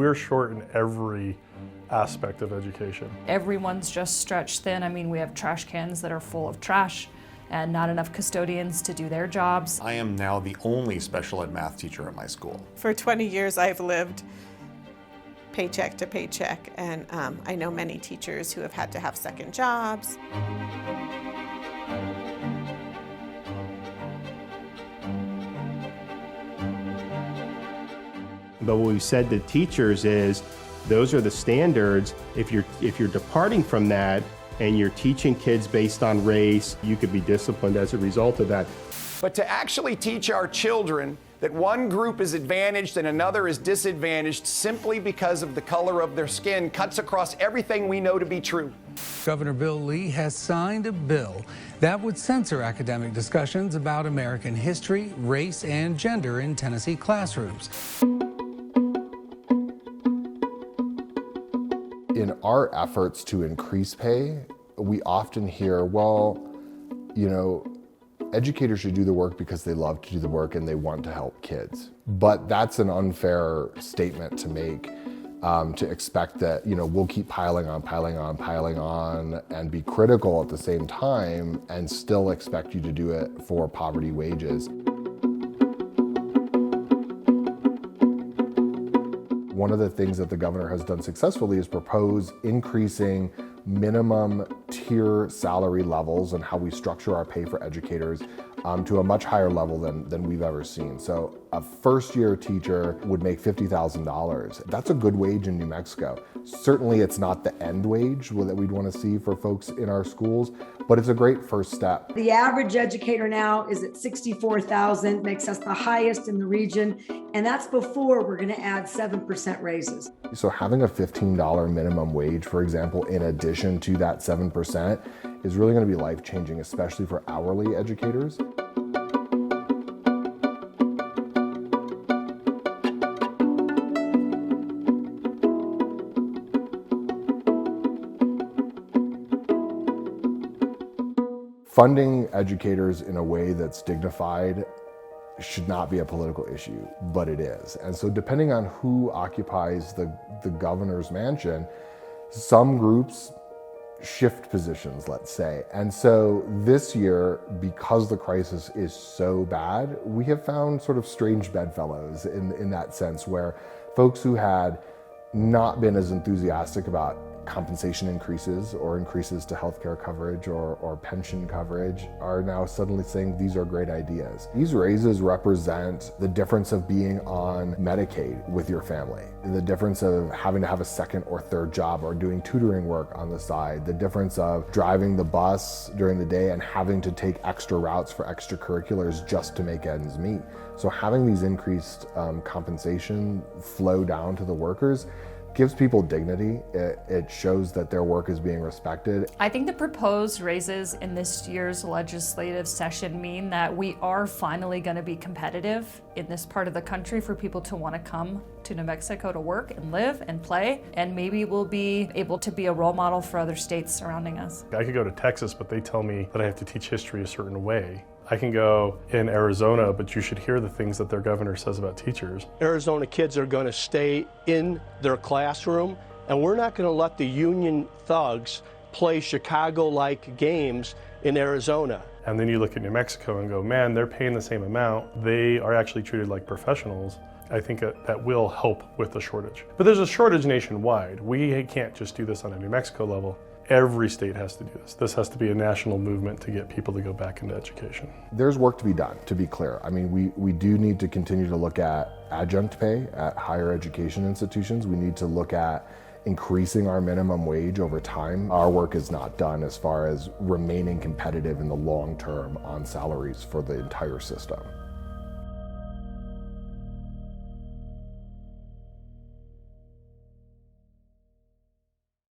we're short in every aspect of education. Everyone's just stretched thin. I mean, we have trash cans that are full of trash and not enough custodians to do their jobs. I am now the only special ed math teacher at my school. For 20 years, I've lived paycheck to paycheck, and I know many teachers who have had to have second jobs. But what we said to teachers is, those are the standards. If you're departing from that and you're teaching kids based on race, you could be disciplined as a result of that. But to actually teach our children that one group is advantaged and another is disadvantaged simply because of the color of their skin cuts across everything we know to be true. Governor Bill Lee has signed a bill that would censor academic discussions about American history, race, and gender in Tennessee classrooms. In our efforts to increase pay, we often hear, well, you know, educators should do the work because they love to do the work and they want to help kids. But that's an unfair statement to make, to expect that, you know, we'll keep piling on and be critical at the same time and still expect you to do it for poverty wages. One of the things that the governor has done successfully is propose increasing minimum tier salary levels and how we structure our pay for educators to a much higher level than we've ever seen. So a first-year teacher would make $50,000. That's a good wage in New Mexico. Certainly it's not the end wage that we'd want to see for folks in our schools, but it's a great first step. The average educator now is at 64,000, makes us the highest in the region, and that's before we're going to add 7% raises. So having a $15 minimum wage, for example, in addition to that 7%, is really going to be life-changing, especially for hourly educators. Funding educators in a way that's dignified should not be a political issue, but it is. And so depending on who occupies the governor's mansion, some groups shift positions, let's say. And so this year, because the crisis is so bad, we have found sort of strange bedfellows in that sense, where folks who had not been as enthusiastic about compensation increases or increases to healthcare coverage or pension coverage are now suddenly saying these are great ideas. These raises represent the difference of being on Medicaid with your family, the difference of having to have a second or third job or doing tutoring work on the side, the difference of driving the bus during the day and having to take extra routes for extracurriculars just to make ends meet. So having these increased compensation flow down to the workers gives people dignity. It shows that their work is being respected. I think the proposed raises in this year's legislative session mean that we are finally going to be competitive in this part of the country for people to want to come to New Mexico to work and live and play, and maybe we'll be able to be a role model for other states surrounding us. I could go to Texas, but they tell me that I have to teach history a certain way. I can go in Arizona, but you should hear the things that their governor says about teachers. Arizona kids are going to stay in their classroom, and we're not going to let the union thugs play Chicago-like games in Arizona. And then you look at New Mexico and go, man, they're paying the same amount. They are actually treated like professionals. I think that will help with the shortage. But there's a shortage nationwide. We can't just do this on a New Mexico level. Every state has to do this. This has to be a national movement to get people to go back into education. There's work to be done, to be clear. I mean, we do need to continue to look at adjunct pay at higher education institutions. We need to look at increasing our minimum wage over time. Our work is not done as far as remaining competitive in the long term on salaries for the entire system.